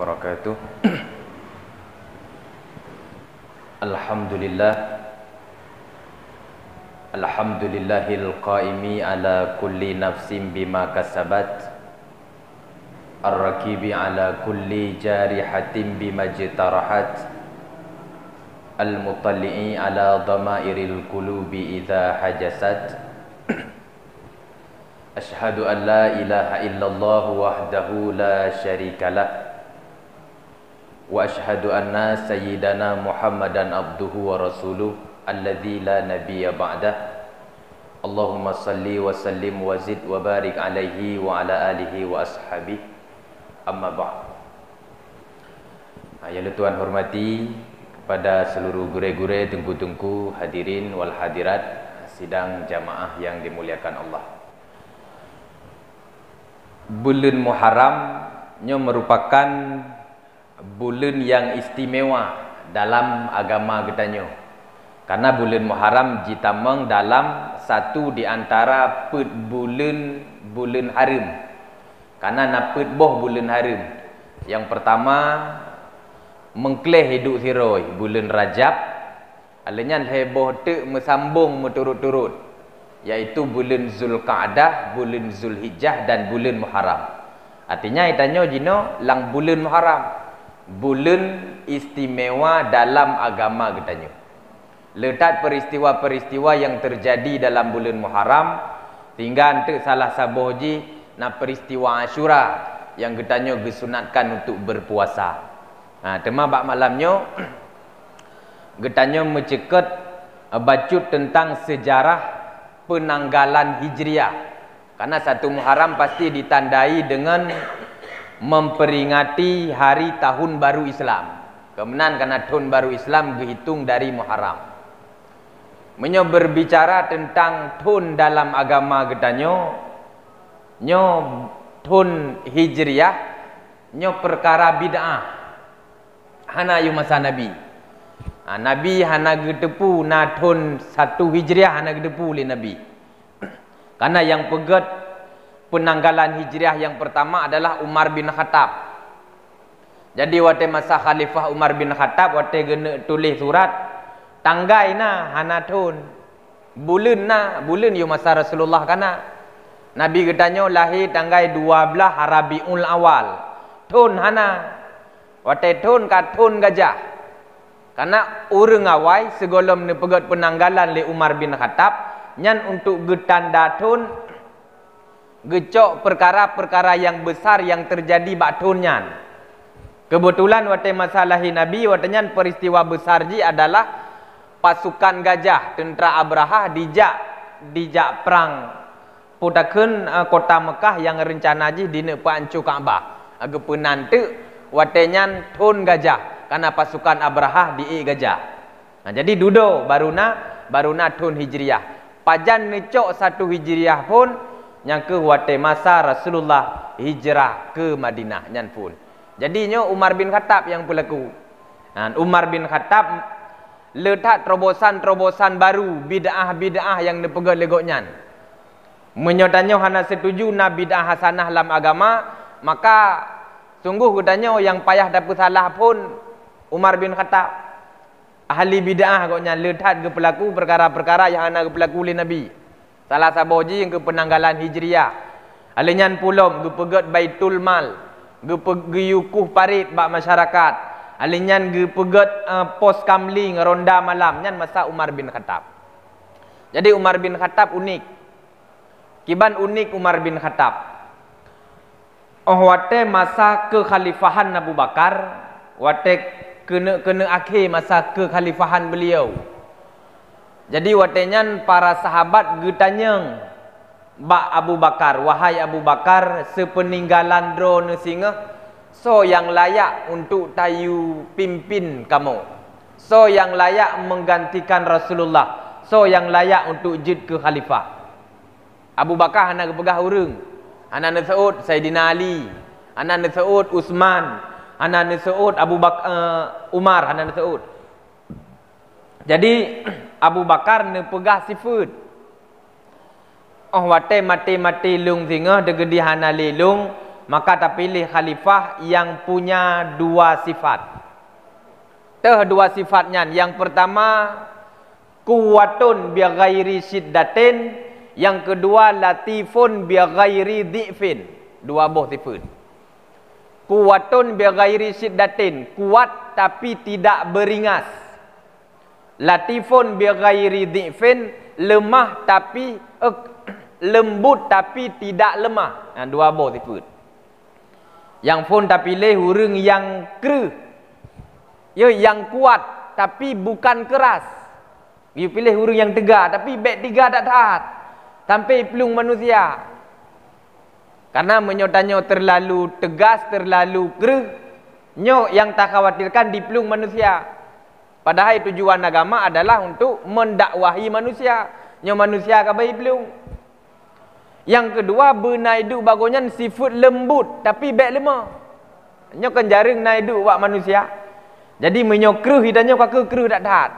wabarakatuh. Alhamdulillah. Alhamdulillahil qaimi ala kulli nafsin bima kasabat, ar-rakibi ala kulli jarihatin bima jtarahat, al-mutalli'i ala dhamairil qulubi idza hajasat. Ashhadu an la ilaha illallah wahdahu la syarikalah, wa ashhadu anna sayyidana Muhammadan abduhu wa rasuluh alladzi la nabiyya ba'dah. Allahumma salli wa sallim wa zid wa barik alaihi wa ala alihi wa ashabihi. Amma ba'd. Yang Tuhan hormati, kepada seluruh gure-gure, tengku-tengku, hadirin wal hadirat sidang jamaah yang dimuliakan Allah. Bulan Muharram merupakan bulan yang istimewa dalam agama kita. Karena bulan Muharram ditamang dalam satu di antara bulan haram. Karena napet boh bulan haram. Yang pertama mengkleh hidup siroi bulan Rajab. Alenyan heboh te mesambung meturut-turut, yaitu bulan Zulqa'dah, bulan Zulhijjah dan bulan Muharram. Artinya itanyo jino lang bulan Muharram, bulan istimewa dalam agama kita. Letak peristiwa-peristiwa yang terjadi dalam bulan Muharram, tinggal untuk salah saboji na peristiwa Asyura yang kita disunatkan untuk berpuasa. Tema bak malamnya kita menceket bacut tentang sejarah penanggalan Hijriah. Karena satu Muharram pasti ditandai dengan memperingati hari tahun baru Islam. Kemudian karena tahun baru Islam dihitung dari Muharram. Berbicara tentang tahun dalam agama kita tahun Hijriah, perkara bid'ah. Hana yu masa Nabi. Nabi hana gedepu na tahun 1 Hijriah hana gedepu oleh Nabi. Karena yang pegat penanggalan Hijriah yang pertama adalah Umar bin Khattab. Jadi waktu masa Khalifah Umar bin Khattab, waktu kena tulis surat tanggai na hana tahun bulan yu masa Rasulullah. Kana Nabi katanya lahir tanggai 12 Rabiul Awal. Tahun hana waktu tahun ka tahun gajah. Karena orang awai segolom ni pegat penanggalan le Umar bin Khattab nyan untuk getanda tahun gecok perkara-perkara yang besar yang terjadi bak tahun nyan. Kebetulan waktu masalah Nabi waktu nyan peristiwa besar ji adalah pasukan gajah tentera Abraha dijak perang putakeun kota Mekah yang rencana ji dina pancur Kaabah. Agak penantu watenyan thun gajah karena pasukan Abraha di gajah. Jadi duduk baruna thun Hijriah. Pajan necok 1 Hijriah pun yang ke wate masa Rasulullah hijrah ke Madinah nyan pun. Jadinya Umar bin Khattab yang pelaku. Umar bin Khattab letak terobosan-terobosan baru, bid'ah-bid'ah yang dipegang legoknya. Menyotanya hana setuju na bid'ah hasanah dalam agama, maka sungguh katanya yang payah dapat salah pun Umar bin Khattab. Ahli bid'ah koknya letak ke pelaku perkara-perkara yang hana ke pelaku oleh Nabi. Salah saboji yang ke penanggalan Hijriah. Alenyan pulom ke pegat Baitul Mal, ke yukuh parit bak masyarakat. Alinyan ge pegat pos kamling ronda malam nyan masa Umar bin Khattab. Jadi Umar bin Khattab unik. Kiban unik Umar bin Khattab. Wate masa kekhalifahan Abu Bakar, wate kena akhir masa kekhalifahan beliau. Jadi wate nyan para sahabat getanyeng bak Abu Bakar, wahai Abu Bakar, sepeninggalan drone singa so yang layak untuk tayu pimpin kamu, so yang layak menggantikan Rasulullah, so yang layak untuk jid ke khalifah. Abu Bakar hana kepegah urang, hana nesaut Sayyidina Ali, hana nesaut Utsman, hana nesaut Umar, hana nesaut. Jadi Abu Bakar nepegah sifat. Wate mati-mati lung singa degedi hana lelung maka terpilih khalifah yang punya dua sifat. Dua sifatnya. Yang pertama, kuwatun bi ghairi syiddatin. Yang kedua, latifun bi ghairi dhi'fin. Dua buah sifat. Kuwatun bi ghairi syiddatin, kuat tapi tidak beringas. Latifun bi ghairi dhi'fin, lemah tapi lembut tapi tidak lemah. Dua buah sifat. Yang pun tak pilih hurung yang kera. Ya, yang kuat tapi bukan keras. You pilih hurung yang tegak tapi beg tiga tak taat. Sampai pelung manusia. Karena menyotanya terlalu tegas, terlalu kera. Nyo yang tak khawatirkan dipelung manusia. Padahal tujuan agama adalah untuk mendakwahi manusia. Nyo manusia kabai pelung. Yang kedua, benaidu bagonya sifat lembut tapi beg lemah. Nyo kan jarang naidu buat manusia. Jadi menyokruh hidanya kaka kruh tak taat.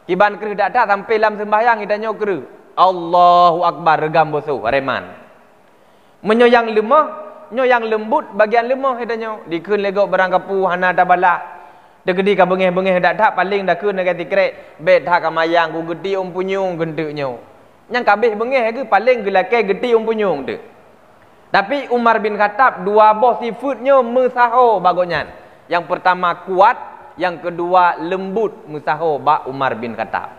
Kiban kruh tak taat sampai dalam sembahyang hidanya kruh. Allahu Akbar regam bosuh reman. Menyo yang lemah, nyo yang lembut bagian lemah hidanya. Dikeun legok barang kapu hana tabala. Degedi ka bengeh-bengeh dak tak paling dak keun dekat tikrek. Bet tak kamayang ku gedi punyung gentuknyo. Yang kabeh bengeh ke paling gelakai gedi punyung tu. Tapi Umar bin Khattab dua boh sifatnya musaho bagonyan. Yang pertama kuat, yang kedua lembut musaho ba Umar bin Khattab.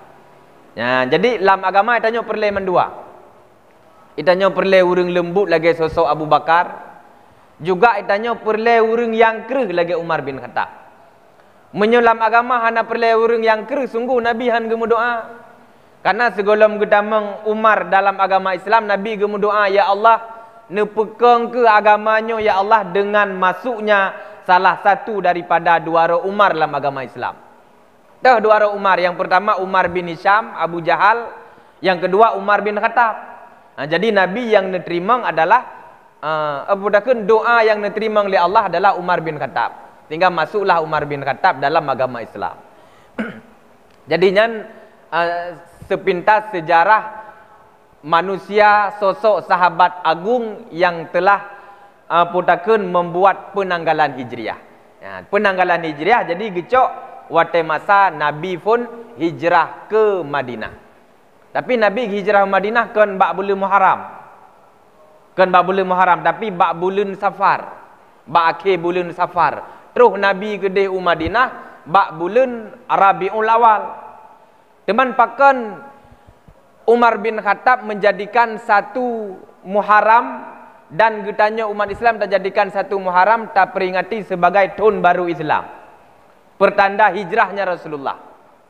Ya, jadi dalam agama itanya perle mendua. Itanya perle urang lembut lagi sosok Abu Bakar. Juga itanya perle urang yang kereh lagi Umar bin Khattab. Menyolam agama hana perle urang yang kereh sungguh Nabi han gemu doa. Karena segolom gedamang Umar dalam agama Islam, Nabi gemu doa, ya Allah, nepekeng ke agamanya ya Allah dengan masuknya salah satu daripada dua orang Umar dalam agama Islam. Dah dua orang Umar. Yang pertama Umar bin Hisham, Abu Jahal. Yang kedua Umar bin Khattab. Jadi Nabi yang diterima adalah doa yang diterima oleh Allah adalah Umar bin Khattab. Tinggal masuklah Umar bin Khattab dalam agama Islam. Jadinya sepintas sejarah manusia sosok sahabat agung yang telah putakeun membuat penanggalan hijriah. Ya, penanggalan hijriah jadi gecok wate masa Nabi pun hijrah ke Madinah. Tapi Nabi hijrah ke Madinah kan bak bulan Muharram. Kan bak bulan Muharram tapi bak bulan Safar. Bak akhir bulan Safar. Terus Nabi ke Madinah bak bulan Rabiul Awal. Teman pakan Umar bin Khattab menjadikan satu Muharram dan getanya umat Islam tak jadikan satu Muharram tak peringati sebagai tahun baru Islam. Pertanda hijrahnya Rasulullah.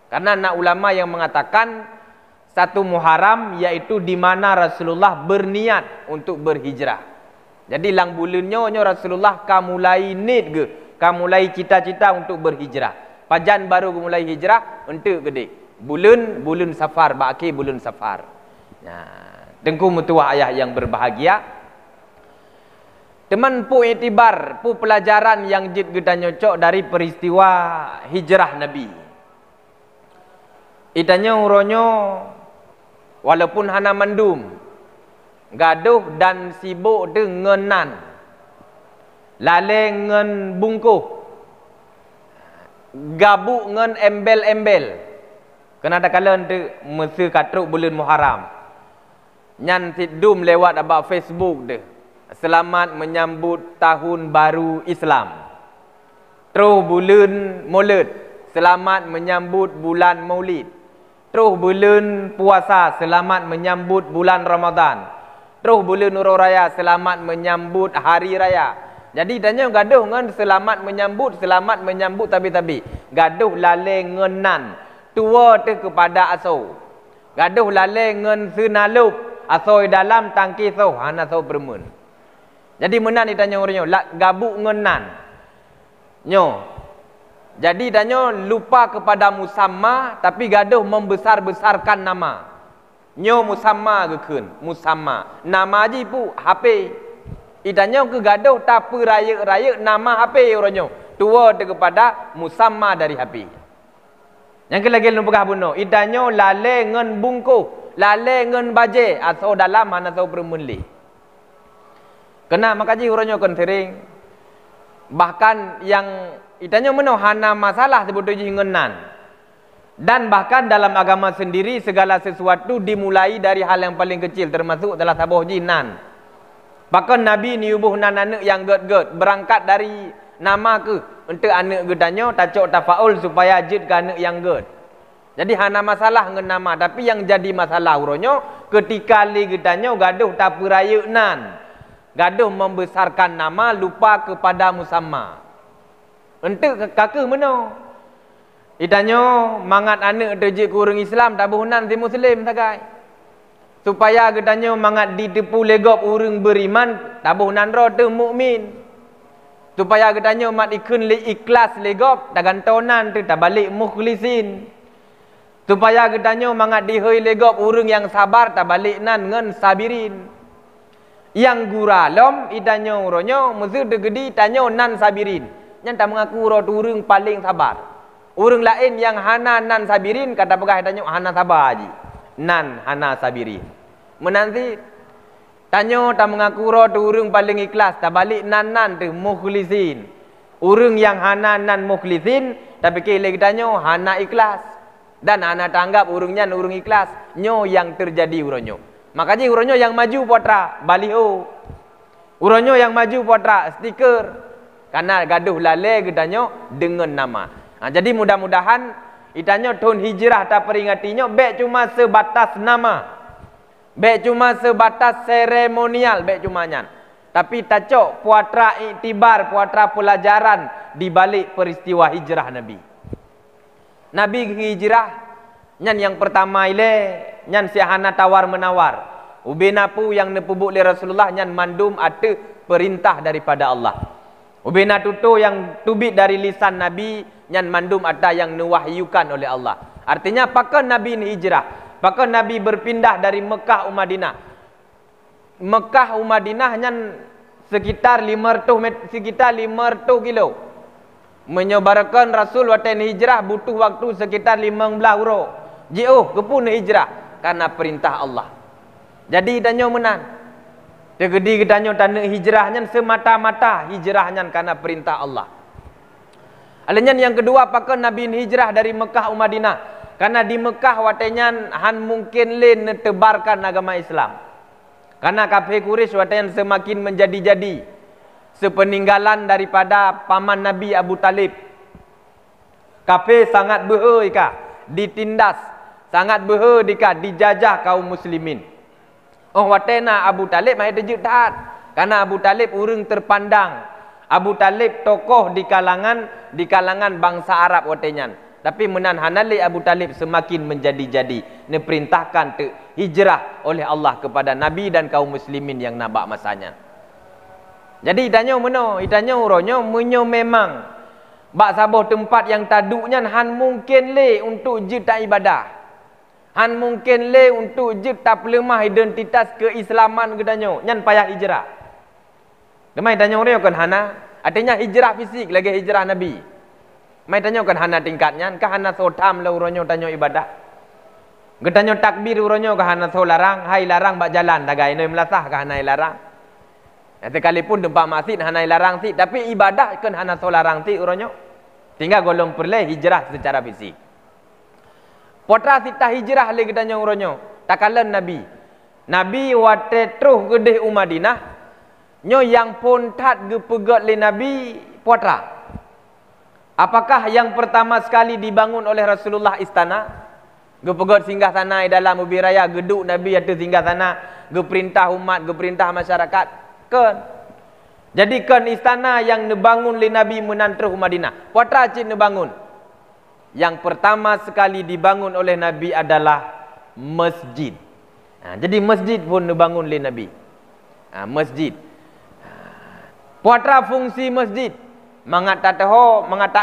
Karena nak ulama yang mengatakan satu Muharram yaitu di mana Rasulullah berniat untuk berhijrah. Jadi lang bulannya Rasulullah kamulai nit ke, kamulai cita-cita untuk berhijrah. Pajan baru mulai hijrah untuk gede. Bulan Safar, baki bulan Safar. Nah, dengku mutua ayah yang berbahagia. Teman pu itibar, pu pelajaran yang jid kita nyocok dari peristiwa hijrah Nabi. Itanya uronyo walaupun hana mandum, gaduh dan sibuk dengenan, lale ngen bungkuh, gabuk ngen embel-embel. Kena ada kala untuk masa katruk bulan Muharram. Nyan tidum lewat abang Facebook deh. Selamat menyambut tahun baru Islam. Terus bulan Maulid. Selamat menyambut bulan Maulid. Terus bulan puasa. Selamat menyambut bulan Ramadan. Terus bulan Nurul Raya. Selamat menyambut hari raya. Jadi tanya gaduh ngan selamat menyambut tapi gaduh lale ngenan. Tua tu kepada aso. Gaduh lale ngen senalup. Aso dalam tangki so. Hana so bermun. Jadi menan ditanya orangnya. Gabuk ngenan. Nyo. Jadi tanya lupa kepada musamma. Tapi gaduh membesar-besarkan nama. Nyo musamma gekun. Musamma. Nama je pu. HP. Itanya ke gaduh tak raya-raya nama HP orangnya. Tua tu kepada musamma dari HP. Yang lagi lupa bunuh. Idanyo lale ngen bungkuh, lale ngen baje atau dalam mana tahu permunli. Kena makaji uronyo kon sering. Bahkan yang itanya meno hana masalah sebetulnya ngenan. Dan bahkan dalam agama sendiri segala sesuatu dimulai dari hal yang paling kecil, termasuk adalah sabuh jinan. Bahkan Nabi ni ubuh anak yang get-get berangkat dari nama ke untuk anak gedanyo tacok tafaul supaya jid ke anak yang get. Jadi hana masalah ngen nama, tapi yang jadi masalah uronyo ketika li gedanyo gaduh tak peraya nan. Gaduh membesarkan nama lupa kepada musamma. Untuk kakak meno. Itanyo mangat anak terjek ke orang Islam tak bohnan si Muslim sagai. Supaya gedanyo mangat ditipu legop orang beriman tak bohnan roh tu mukmin. Supaya gedanyo mat ikun li ikhlas legop tak gantonan tu tak balik mukhlisin. Supaya gedanyo mangat dihoi legop orang yang sabar tak balik nan ngen sabirin. Yang guralom itanyo uronyo mesti degedi itanyo nan sabirin. Yang tak mengaku roh tu orang paling sabar. Orang lain yang hana nan sabirin kata pegah tanya hana sabar haji. Nan hana sabirin. Menanti tanya tak mengaku roh tu orang paling ikhlas tak balik nan tu mukhlisin. Orang yang hana nan mukhlisin tapi kele tanya hana ikhlas dan hana tanggap orangnya orang ikhlas. Nyo yang terjadi uronyo. Makanya uronyo yang maju potra baliho. Uronyo yang maju potra stiker. Karena gaduh lale gedanyo dengan nama. Jadi mudah-mudahan itanyo tahun hijrah tak peringatinya baik cuma sebatas nama. Baik cuma sebatas seremonial baik cumanya. Tapi tacok puatra iktibar, puatra pelajaran di balik peristiwa hijrah Nabi. Nabi hijrah nyan yang pertama ile nyan siahana tawar menawar. Ubenapu yang nepubuk li Rasulullah nyan mandum ada perintah daripada Allah. Ubena tutu yang tubit dari lisan Nabi nyan mandum ada yang nuwahyukan oleh Allah. Artinya pakar Nabi ini hijrah. Pakar Nabi berpindah dari Mekah Madinah. Mekah Madinah nyan sekitar 500 kilo. Menyebarkan Rasul watan hijrah butuh waktu sekitar 15 euro. Jauh kepun hijrah karena perintah Allah. Jadi danyo menang. Tegedi gedanyo tanah hijrahnya semata-mata hijrahnya karena perintah Allah. Alanya yang kedua pakar Nabi hijrah dari Mekah Madinah karena di Mekah watenya han mungkin len tebarkan agama Islam. Karena kafir Quraisy watenya semakin menjadi-jadi sepeninggalan daripada paman Nabi Abu Talib. Kafir sangat behoi ka ditindas, sangat behoi dika dijajah kaum muslimin. Oh watena Abu Talib mai terjut taat. Karena Abu Talib orang terpandang. Abu Talib tokoh di kalangan bangsa Arab watenyan. Tapi menan hanali Abu Talib semakin menjadi-jadi. Diperintahkan hijrah oleh Allah kepada Nabi dan kaum muslimin yang nabak masanya. Jadi itanyo meno, itanyo uronyo menyo memang bak saboh tempat yang taduknya han mungkin le untuk jita ibadah. Han mungkin le untuk je tak lemah identitas keislaman gedanyo nyan payah hijrah. Demai tanya orang kan hana, artinya hijrah fisik lagi hijrah Nabi. Mai tanya kan hana tingkatnya, kah hana sotam le uronyo tanyo ibadah. Gedanyo takbir uronyo kah hana so larang, hai larang bak jalan dagai noi melasah kah hana larang. Sekalipun tempat masjid hana larang si, tapi ibadah kan hana so larang si uronyo. Tinggal golong perle hijrah secara fisik. Potra sita hijrah le gedanyo uronyo. Takalan Nabi. Nabi wate truh gedeh Madinah. Nyo yang pontat gepegat le Nabi potra. Apakah yang pertama sekali dibangun oleh Rasulullah istana? Gepegat singgah sana dalam ubi raya geduk Nabi ada singgah sana. Geperintah umat, geperintah masyarakat. Kan. Jadi kan istana yang nebangun le Nabi menantruh Madinah. Potra cik nebangun. Yang pertama sekali dibangun oleh Nabi adalah masjid. Jadi masjid pun dibangun oleh Nabi. Masjid. Puatra fungsi masjid. Mengatakan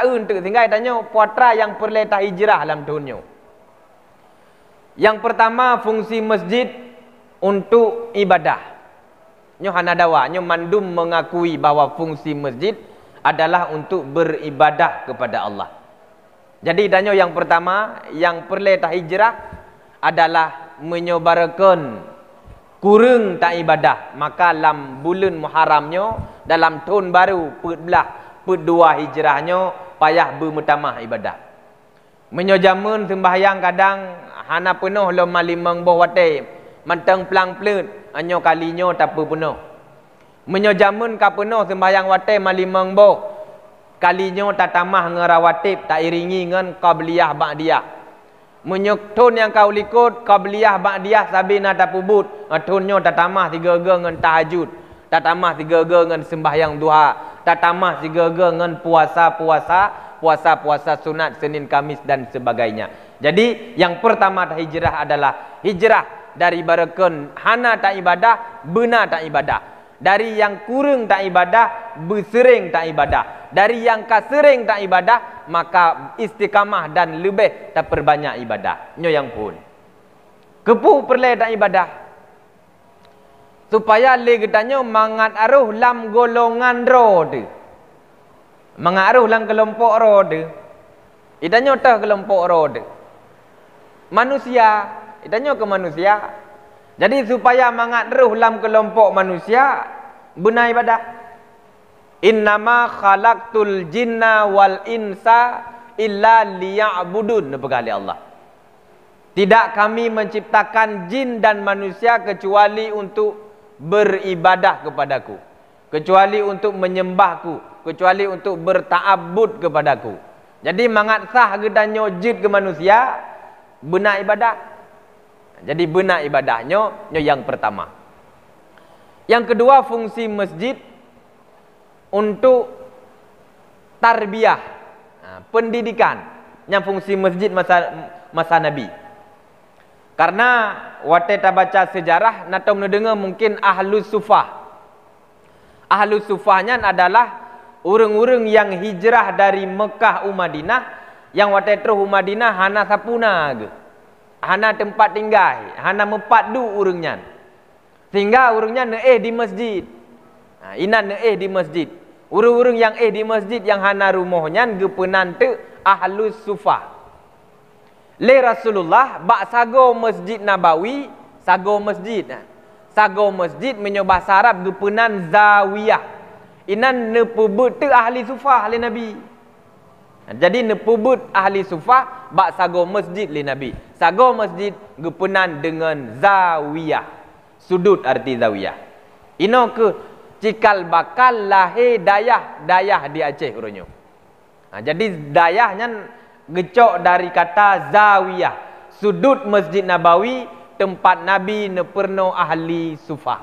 untuk tinggal tanya puatra yang perletah hijrah dalam dunia. Yang pertama fungsi masjid untuk ibadah. Nyo hanadawa, nyo mandum mengakui bahwa fungsi masjid adalah untuk beribadah kepada Allah. Jadi danyo yang pertama yang perletah hijrah adalah menyebarkan kurang tak ibadah, maka dalam bulan Muharramnya, dalam tahun baru put 2 hijrahnya payah bermutamah ibadah. Menyojamun sembahyang kadang hana penuh lo malimang boh wate manteng pelang pelut anyo kalinya tak penuh. Menyojamun ka penuh sembahyang wate malimang boh kalinya tak tamah ngerawatib tak iringi ngan qabliyah ba'diyah. Menyuktun yang kau likut qabliyah ba'diyah sabina tak pubut tunnya tak tamah 3 ngan tahajud, tak tamah 3 ngan sembahyang duha, tak tamah 3 ngan puasa sunat Senin Kamis dan sebagainya. Jadi yang pertama hijrah adalah hijrah dari barakun hana tak ibadah, benar tak ibadah. Dari yang kurang tak ibadah, bersering tak ibadah. Dari yang kasering tak ibadah, maka istiqamah dan lebih tak perbanyak ibadah. Nyo yang pun. Kepu perle tak ibadah. Supaya le getanyo mangat aruh lam golongan rode. Mengaruh dalam kelompok rode. Itanyo tah kelompok rode. Manusia, itanyo ke manusia. Jadi supaya mengaruh dalam kelompok manusia, benar ibadah. Innama khalaqtul jinna wal insa illa liya'budun. Nepekali Allah. Tidak kami menciptakan jin dan manusia kecuali untuk beribadah kepadaku. Kecuali untuk menyembahku, kecuali untuk berta'abbud kepadaku. Jadi mangat sah gedanyo jid ke manusia, benar ibadah. Jadi benar ibadahnya yang pertama. Yang kedua, fungsi masjid untuk tarbiyah, pendidikan. Yang fungsi masjid masa Nabi. Karena waktu kita baca sejarah, natom dengar mungkin Ahlus Sufah. Ahlus Sufahnya adalah orang-orang yang hijrah dari Mekah Madinah, yang waktu terus Madinah hana sapuna ke, hana tempat tinggal, hana mempadu orangnya, sehingga orangnya neeh di masjid. Inan neeh di masjid. Orang-orang yang di masjid yang hana rumahnya gepenan te Ahlus Sufah. Le Rasulullah bak sago Masjid Nabawi, sago masjid. Sago masjid menyobah sarap gepenan zawiyah. Inan nepubut te ahli sufah le Nabi. Jadi nepubut ahli sufah bak sago masjid le Nabi. Sago masjid gepenan dengan zawiyah. Sudut arti zawiyah. Ino ke cikal bakal lahir dayah di Aceh uronyo. Jadi dayahnya gecok dari kata zawiyah. Sudut Masjid Nabawi, tempat Nabi neperno ahli sufah.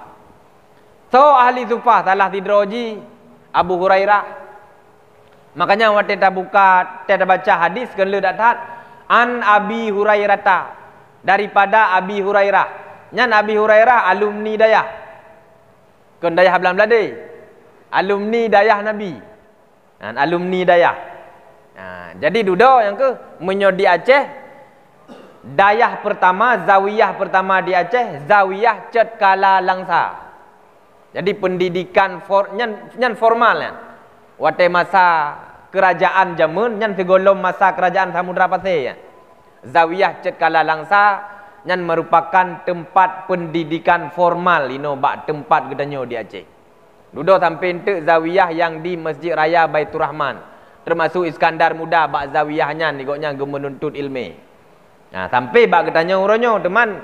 So ahli sufah salah tidroji Abu Hurairah. Makanya waktu kita buka, kita baca hadis kan le datat an Abi Hurairah, daripada Abi Hurairah. Nyan Abi Hurairah alumni dayah. Kan dayah belam-belade. Alumni dayah Nabi. Alumni dayah. Jadi duda yang ke menyodi Aceh. Dayah pertama, zawiyah pertama di Aceh, zawiyah Cet Kala Langsa. Jadi pendidikan nyan formal ya. Waktu masa kerajaan Jamun, nyan segolom masa kerajaan Samudra Pasir ya. Zawiyah Cet Kala Langsa nyan merupakan tempat pendidikan formal ino bak tempat gedanyo di Aceh. Dudo sampai ente zawiyah yang di Masjid Raya Baitur Rahman. Termasuk Iskandar Muda bak zawiyahnya nigoknya menuntut ilmu. Nah, sampai bak ketanya uronyo teman.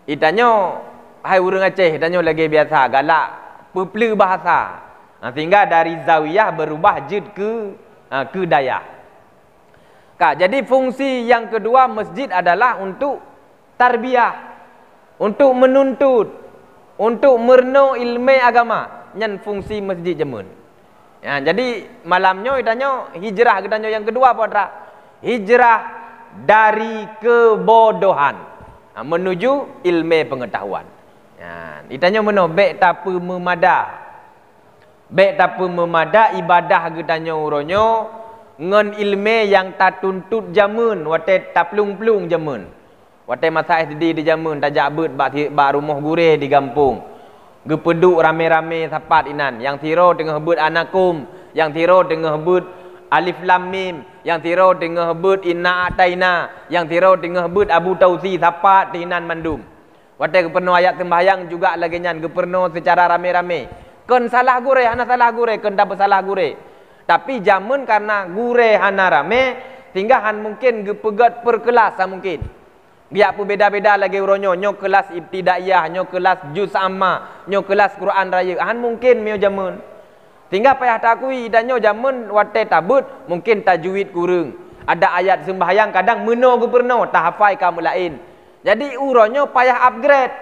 Itanyo hai urang Aceh, itanyo lagi biasa galak pepleu bahasa. Sehingga dari zawiyah berubah jid ke dayah. Jadi fungsi yang kedua masjid adalah untuk tarbiyah, untuk menuntut, untuk merno ilmu agama. Nyan fungsi masjid Jamun. Ya, jadi malamnya itanyo hijrah gedanyo yang kedua apa? Hijrah dari kebodohan menuju ilmu pengetahuan. Ditanya mana baik tak memada. Baik tak memada ibadah getanya uronyo ngan ilmu yang tak tuntut jamun, wate tak pelung-pelung jamun. Wate masa SD di jamun tak jabut bak rumah gurih di kampung. Gepeduk rame-rame sapat inan, yang tiro tengah hebut anakum, yang tiro tengah hebut Alif Lam Mim, yang tiro tengah hebut Inna Ataina, yang tiro tengah hebut Abu Tausi sapat tinan mandum. Watai geperno ayat sembahyang juga lagi nyan geperno secara rame-rame. Ken salah gure, hana salah gure, ken dapat salah gure. Tapi jamun karena gure hana rame, tinggal han mungkin gepegat per kelas mungkin. Biar pun beda-beda lagi uronyo, nyo kelas ibtidaiyah, nyo kelas juz amma, nyo kelas Quran raya. Han mungkin mio jamun. Tinggal payah takui dan nyo jamun watai tabut, mungkin tajwid kurang. Ada ayat sembahyang kadang meno geperno, tak hafai kamu lain. Jadi uronyo payah upgrade.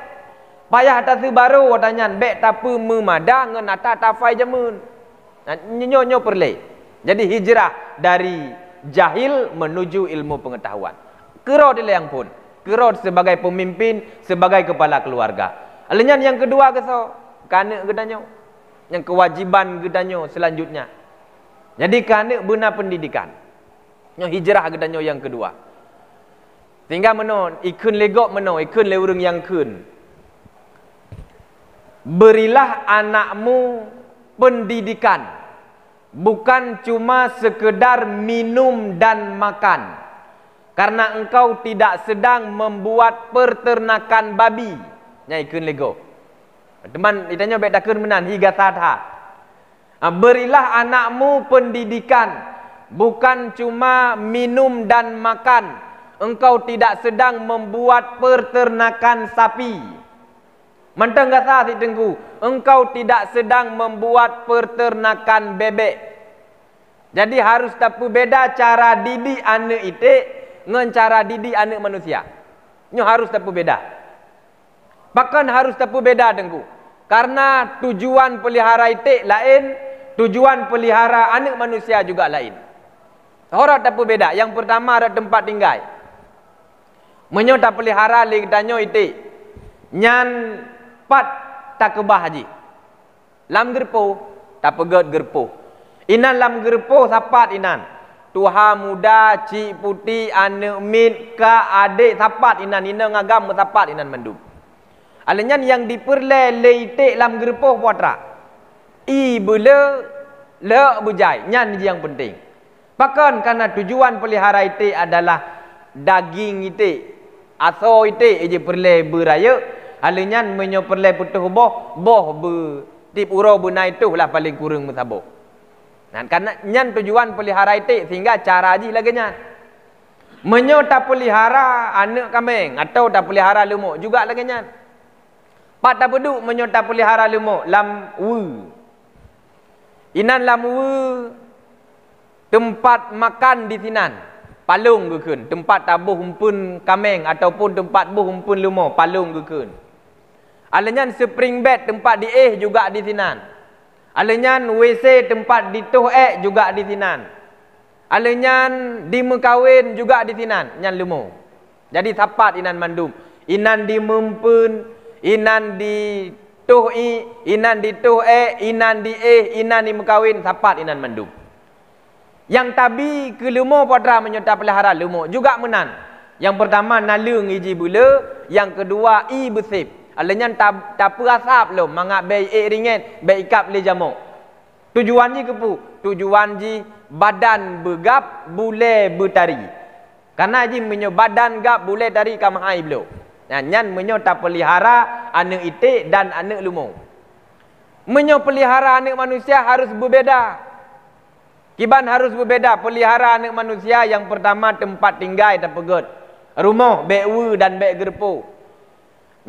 Payah atas baru watanya bek tapi memada ngan ata tafai jamun. Nyo perle. Jadi hijrah dari jahil menuju ilmu pengetahuan. Kero dia yang pun. Kero sebagai pemimpin, sebagai kepala keluarga. Alenyan yang kedua keso, kana gedanyo. Yang kewajiban gedanyo selanjutnya. Jadi kana benar pendidikan. Nyo hijrah gedanyo yang kedua. Tinggal meno ikun legok meno ikun le urang yang kun. Berilah anakmu pendidikan, bukan cuma sekedar minum dan makan, karena engkau tidak sedang membuat peternakan babi. Nya ikun lego. Teman ditanya baik dakun menan higa sadha. Berilah anakmu pendidikan, bukan cuma minum dan makan. Engkau tidak sedang membuat peternakan sapi. Mantang gasa si tengku. Engkau tidak sedang membuat peternakan bebek. Jadi harus tapu beda cara didik anak itu dengan cara didik anak manusia. Nyo harus tapu beda. Bahkan harus tapu beda tengku. Karena tujuan pelihara itu lain, tujuan pelihara anak manusia juga lain. Orang tapu beda. Yang pertama ada tempat tinggal. Menyo tak pelihara li danyo ite. Nyan pat tak kebah haji. Lam gerpo tak pegat gerpo. Inan lam gerpo sapat inan. Tuha muda, cik putih, anak mit, ka, adik sapat inan. Inan ngagam sapat inan mandum. Alenyan yang diperle le ite lam gerpo puatra. I bela le bujai. Nyan yang penting. Bahkan karena tujuan pelihara ite adalah daging ite. Aso ite je perle beraya, alenyan menyo perle putuh boh be tip uro bunai tu lah paling kurang musabok. Nah, karena nyan tujuan pelihara ite sehingga cara ji lagi nyan. Menyo tak pelihara anak kambing atau tak pelihara lumuk juga lagi nyan. Pat tak peduk menyo tak pelihara lumuk lam wu. Inan lam wu tempat makan di sinan. Palung gekun, tempat tabuh humpun kameng ataupun tempat buh humpun lumur, palung gekun. Alenyan spring bed tempat di juga di sinan. Alenyan WC tempat di juga di sinan. Alenyan di mekawin juga di sinan, nyan lumur. Jadi sapat inan mandum. Inan di mumpun, inan di inan di inan di inan di mekawin, sapat inan mandum. Yang tabi ke lumur pada menyerta pelihara lumur juga menan. Yang pertama nalung iji bula, yang kedua i besip. Alanya tak perasap lo mangak bei ringgit, bei ikap le jamuk. Tujuan ji kepu, tujuan ji badan bergap, bule bertari. Karena ji menyo badan gap, bule tari kamahai belo. Nyan menyo tak pelihara anak itik dan anak lumur. Menyo pelihara anak manusia harus berbeza. Kiban harus berbeza. Pelihara anak manusia yang pertama tempat tinggal tak pegot. Rumah bek wu dan bek gerpo.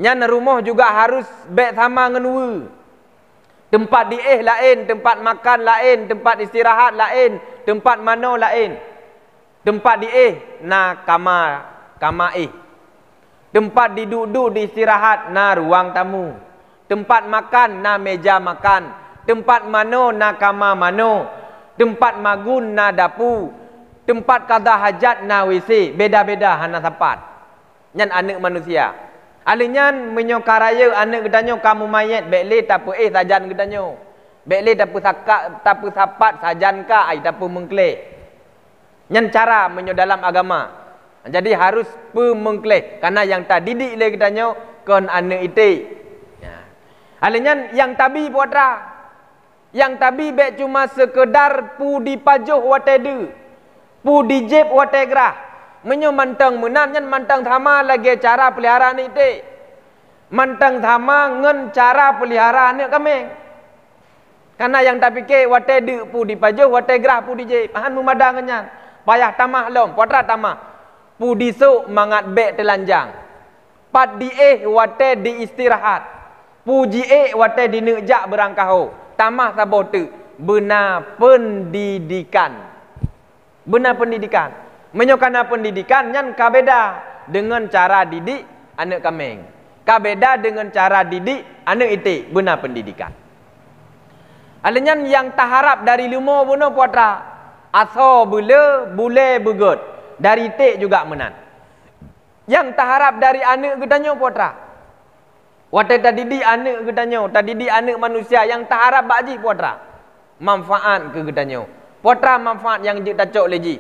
Nyan rumah juga harus bek sama dengan wu. Tempat di lain, tempat makan lain, tempat istirahat lain, tempat mano lain. Tempat di na kama Tempat duduk di istirahat na ruang tamu. Tempat makan na meja makan. Tempat mano na kama mano. Tempat magun na dapu, tempat kada hajat na WC, beda-beda hana sapat. Nyan anak manusia. Alinyan menyokaraya anak gedanyo kamu mayat bekle tapu sajan gedanyo. Bekle tapu sapat sajan ka ai tapu mengkle. Nyan cara menyo dalam agama. Jadi harus pemengkle karena yang tak didik le gedanyo kon anak ite. Ya. Alinyan yang tabi putra. Yang tabi bek cuma sekedar pu dipajuh watede. Pu dijep wategrah. Menyo mantang menan nyan mantang sama lagi cara peliharaan itu. Mantang sama ngen cara pelihara anak kambing. Karena yang tak fikir wate de pu di pajuh, wate gerah pu di je. Pahan memadang ngan. Payah tamah lom, potra tamah. Pu di su mangat bek telanjang. Pat di wate di istirahat. Pu ji wate di nekjak berangkaho. Tamah sabote. Benar pendidikan. Benar pendidikan. Menyokana pendidikan nyan kabeda dengan cara didik anak kambing. Kabeda dengan cara didik anak itik. Benar pendidikan. Alanya yang tak harap dari lima bunuh puatra. Aso bule, bule begut. Dari itik juga menan. Yang tak harap dari anak gedanyo puatra. Wate tak didik anak gedanyo. Tak didik anak manusia. Yang tak harap bakji puatra. Manfaat ke gedanyo. Puatra manfaat yang jik tak cok leji.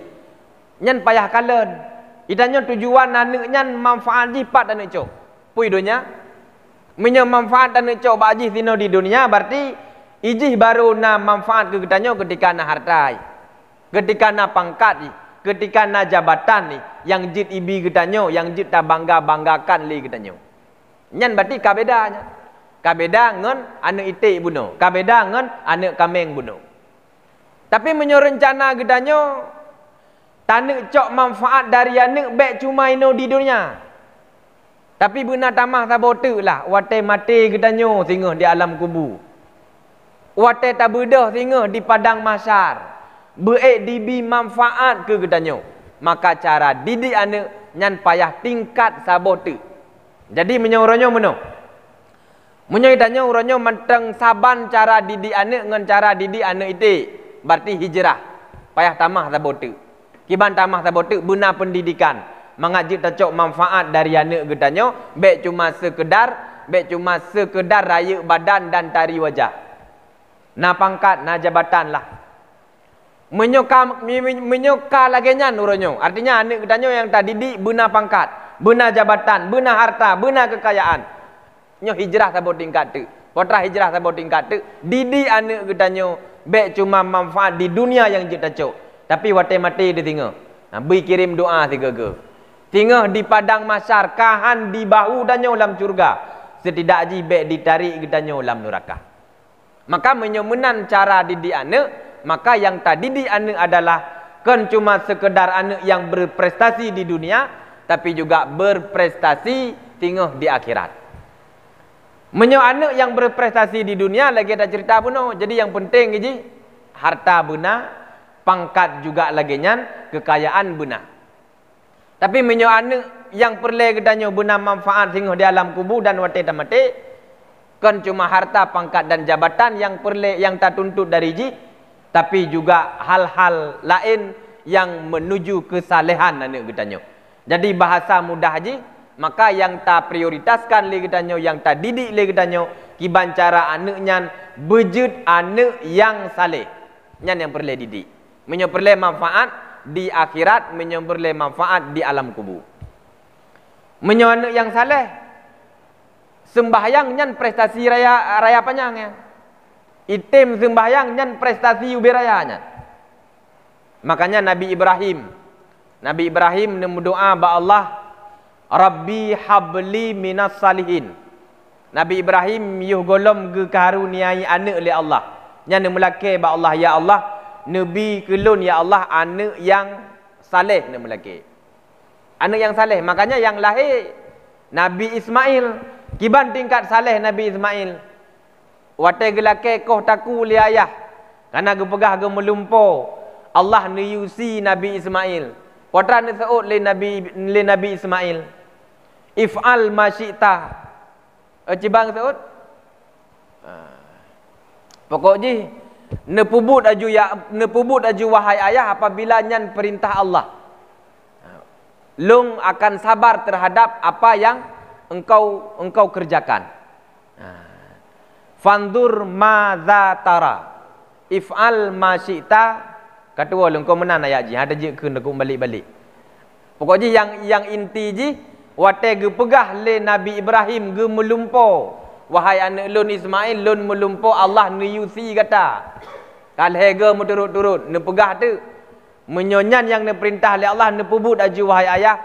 Nyan payah kalen. Idanyo tujuan anak nyan manfaat jipat anak cok. Pui dunia menyo manfaat dan cok baji sino di dunia berarti ijih baru na manfaat ke gedanyo ketika na hartai, ketika na pangkat, ketika na jabatan ni yang jit ibi gedanyo, yang jit ta banggakan li gedanyo. Nyan berarti kabedanya. Kabeda ngen anak itik bunuh, kabeda ngen anak kambing bunuh. Tapi menyo rencana gedanyo tanek cok manfaat dari anak bek cuma ino di dunia. Tapi benar tamah sabote lah. Wate mati gedanyo singa di alam kubu. Wate tak bedah singa di padang mahsyar. Beek dibi manfaat ke gedanyo. Maka cara didik anak nyan payah tingkat sabote. Jadi menyoronyo meno. Menyoidanyo uronyo menteng saban cara didik anak dengan cara didik anak itik. Berarti hijrah. Payah tamah sabote. Kiban tamah sabote benar pendidikan. Mengajik tacok manfaat dari anak gedanyo, baik cuma sekedar raya badan dan tari wajah. Na pangkat, na jabatan lah. Menyoka lagi nyan uronyo. Artinya anak gedanyo yang tak didik benar pangkat, benar jabatan, benar harta, benar kekayaan. Nyo hijrah sabot tingkat tu. Potra hijrah sabot tingkat tu. Didik anak gedanyo, baik cuma manfaat di dunia yang jik tacok. Tapi wate mati dia tinggal. Beri kirim doa tiga ke. Tinggal di padang mahsyar, kahan di bahu danyo dalam surga. Setidak aji baik ditarik danyo dalam neraka. Maka menyemenan cara didik anak, maka yang tak didik anak adalah kan cuma sekedar anak yang berprestasi di dunia, tapi juga berprestasi tinggal di akhirat. Menyo anak yang berprestasi di dunia lagi ada cerita pun. Jadi yang penting je harta benar, pangkat juga lagi nyan, kekayaan benar. Tapi menyo anak yang perle gedanyo benar manfaat sehingga di alam kubur dan wate tamate kan cuma harta, pangkat dan jabatan yang perle yang tak tuntut dari ji, tapi juga hal-hal lain yang menuju kesalehan anak gedanyo. Jadi bahasa mudah ji, maka yang tak prioritaskan li gedanyo, yang tak didik li gedanyo, kiban cara anaknya bejut anak yang saleh. Nyan yang perle didik. Menyo perle manfaat di akhirat, menyemberle manfaat di alam kubur. Menyo anak yang saleh sembahyang nyan prestasi raya panjang ya. Itim sembahyang nyan prestasi ubi raya nyan. Makanya Nabi Ibrahim berdoa ba Allah, Rabbi habli minas salihin. Nabi Ibrahim yuh golom ge karuniai anak li Allah. Nyan melake ba Allah, ya Allah, Nabi kelun ya Allah anak yang saleh nak melaki. Anak yang saleh. Makanya yang lahir Nabi Ismail. Kiban tingkat saleh Nabi Ismail. Wate gelake koh taku li ayah. Karena gepegah ge melumpo. Allah niyusi Nabi Ismail. Potra ni seut li Nabi Ismail. If'al ma syi'ta. Cibang seut. Pokoknya nepubut aju wahai ayah apabila nyan perintah Allah. Lung akan sabar terhadap apa yang engkau kerjakan. Fandur madza tara. If'al ma syi'ta. Kata wala engkau menan ayat ji. Ada je ke nak balik-balik. Pokoknya yang inti ji wate ge pegah le Nabi Ibrahim ge melumpo. Wahai anak lun Ismail, lun melumpo Allah niyusi kata. Kalhega turut-turut, ne pegah tu. Menyonyan yang ne perintah oleh Allah, ne pubut aju wahai ayah.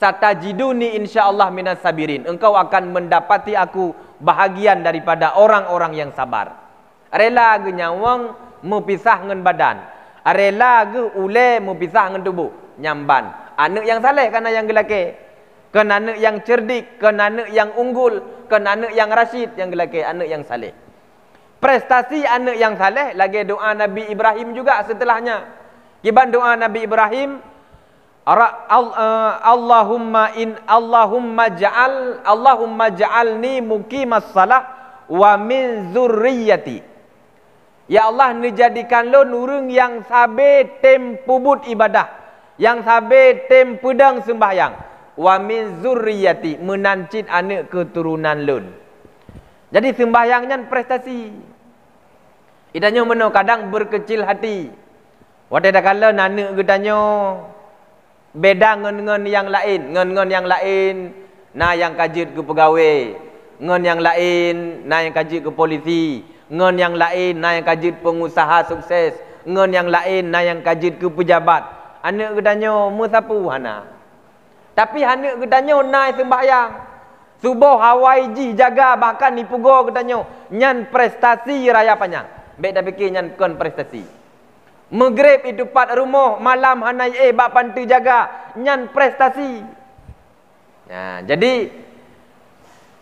satajiduni insyaallah minas sabirin. Engkau akan mendapati aku bahagian daripada orang-orang yang sabar. Rela ge nyawang mepisah dengan badan. Rela ge ule mepisah dengan tubuh. Nyamban. Anak yang saleh kana yang gelake. Kan anak yang cerdik, kan anak yang unggul, kan anak yang rasyid, yang gelake, anak yang saleh. Prestasi anak yang saleh lagi doa Nabi Ibrahim juga setelahnya. Kiban doa Nabi Ibrahim, Allahumma ja'alni muqimas salah wa min zurriyyati. Ya Allah, dijadikan lo nurung yang sabe tem pubut ibadah, yang sabe tem pedang sembahyang. Wa min zurriyyati, menancit anak keturunan lun. Jadi sembahyangnya prestasi. Idanyo meno kadang berkecil hati. Wate dak kala anak gedanyo beda ngen yang lain, ngen yang lain, na yang kajit ke pegawai, ngen yang lain, na yang kajit ke polisi, ngen yang lain, na yang kajit pengusaha sukses, ngen yang lain, na yang kajit ke pejabat. Anak gedanyo musapu hana. Tapi anak gedanyo naik sembahyang. Subuh hawai ji jaga bahkan dipugo gedanyo. Nyan prestasi raya panjang. Baik dah fikir nyan kon prestasi. Maghrib itu pat rumah, malam hanai bak pantu jaga. Nyan prestasi. Nah, jadi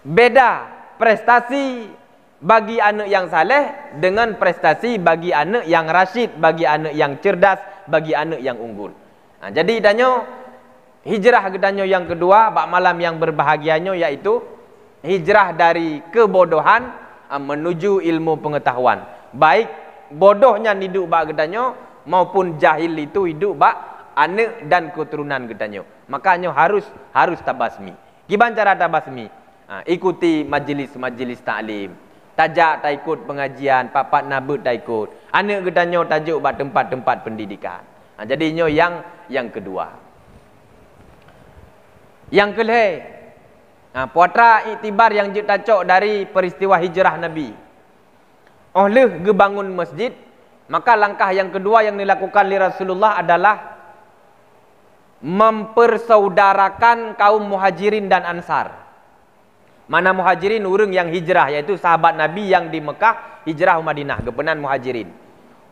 beda prestasi bagi anak yang saleh dengan prestasi bagi anak yang rasyid, bagi anak yang cerdas, bagi anak yang unggul. Nah, jadi danyo hijrah gedanyo yang kedua, bak malam yang berbahagianyo yaitu hijrah dari kebodohan menuju ilmu pengetahuan. Baik bodohnya hidup bak gedanyo maupun jahil itu hidup bak anak dan keturunan gedanyo. Makanya harus tabasmi. Gimana cara tabasmi? Ikuti majlis-majlis taklim. Tajak tak ikut pengajian, papat nabut tak ikut. Anak gedanyo tajuk bak tempat-tempat pendidikan. Jadinya yang kedua. Yang kelih, puatra iktibar yang ditacok dari peristiwa hijrah Nabi. Oleh gebangun masjid, maka langkah yang kedua yang dilakukan oleh Rasulullah adalah mempersaudarakan kaum muhajirin dan ansar. Mana muhajirin? Urang yang hijrah, yaitu sahabat Nabi yang di Mekah hijrah ke Madinah, gepenan muhajirin.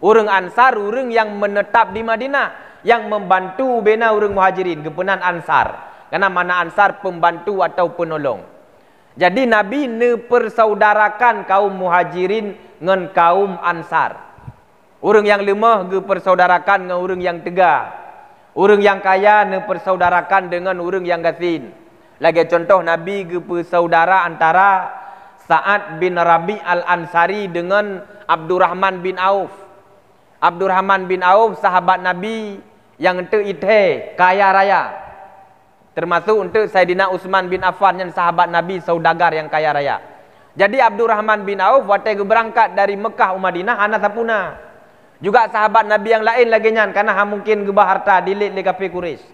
Urang ansar, urang yang menetap di Madinah, yang membantu bina urang muhajirin, gepenan ansar. Karena mana ansar pembantu atau penolong. Jadi Nabi persaudarakan kaum muhajirin dengan kaum ansar. Orang yang lemah persaudarakan dengan orang yang tegak. Orang yang kaya persaudarakan dengan orang yang gasin. Lagi contoh Nabi persaudara antara Sa'ad bin Rabi al-Ansari dengan Abdurrahman bin Auf. Abdurrahman bin Auf sahabat Nabi yang ithe kaya raya. Termasuk untuk Sayyidina Utsman bin Affan yang sahabat Nabi saudagar yang kaya raya. Jadi Abdurrahman bin Auf waktu berangkat dari Mekah ke Madinah ana sapuna. Juga sahabat Nabi yang lain lagi nyan karena mungkin gebah harta dilit le kafir Quraisy.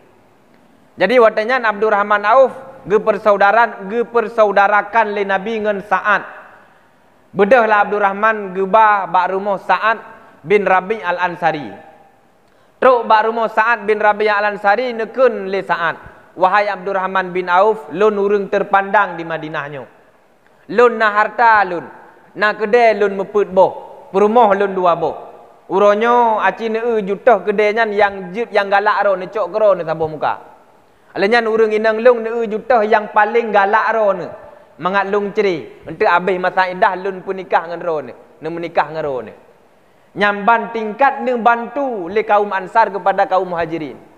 Jadi waktu nyan Abdurrahman Auf persaudarakan le Nabi dengan Sa'ad. Bedahlah Abdurrahman gebah bak rumah Sa'ad bin Rabi al-Ansari. Truk bak rumah Sa'ad bin Rabi al-Ansari nekun le Sa'ad. Wahai Abdurrahman bin Auf, lun urang terpandang di Madinahnya. Lun na harta lun, na kedai lun meput boh, perumah lun dua boh. Uronyo aci ne jutoh kedai nyan yang galak ro ne cok kero ne saboh muka. Alenyan urang inang lung ne jutoh yang paling galak ro ne. Mangat lung ceri, ente abih masa indah lun pun nikah ngan ro ne menikah ngan ro ne. Nyamban tingkat ne bantu le kaum ansar kepada kaum muhajirin.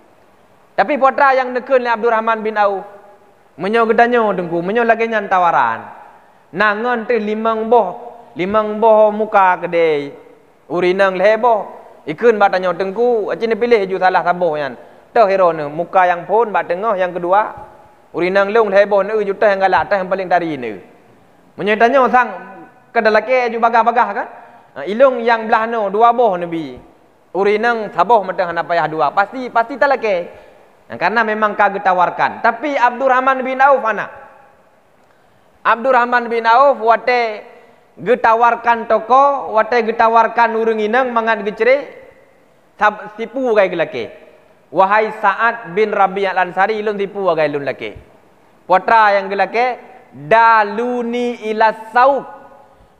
Tapi putra yang nekun le Abdurrahman bin Auf menyo gedanyo dengku, menyo lagi nyan tawaran. Nangon te limang boh muka kedai. Urinang leboh. Ikun bat tanyo dengku, acine pilih ju salah saboh yan. Teh hero ne muka yang pun bat tengah yang kedua. Urinang leung leboh ne ju teh yang galak teh yang paling dari ne. Menyo tanyo sang kedalake ju bagah-bagah kan. Ilung yang belah no dua boh nabi. Urinang saboh meteng hana payah dua. Pasti talake. Karena memang kagak tawarkan. Tapi Abdurrahman bin Auf mana? Abdurrahman bin Auf wate getawarkan toko, wate getawarkan urang inang mangat gecere sipu kay gelake. wahai Sa'ad bin Rabi' al-Ansari, ilun tipu wagai ilun laki. Putra yang gelake, daluni ila sauk,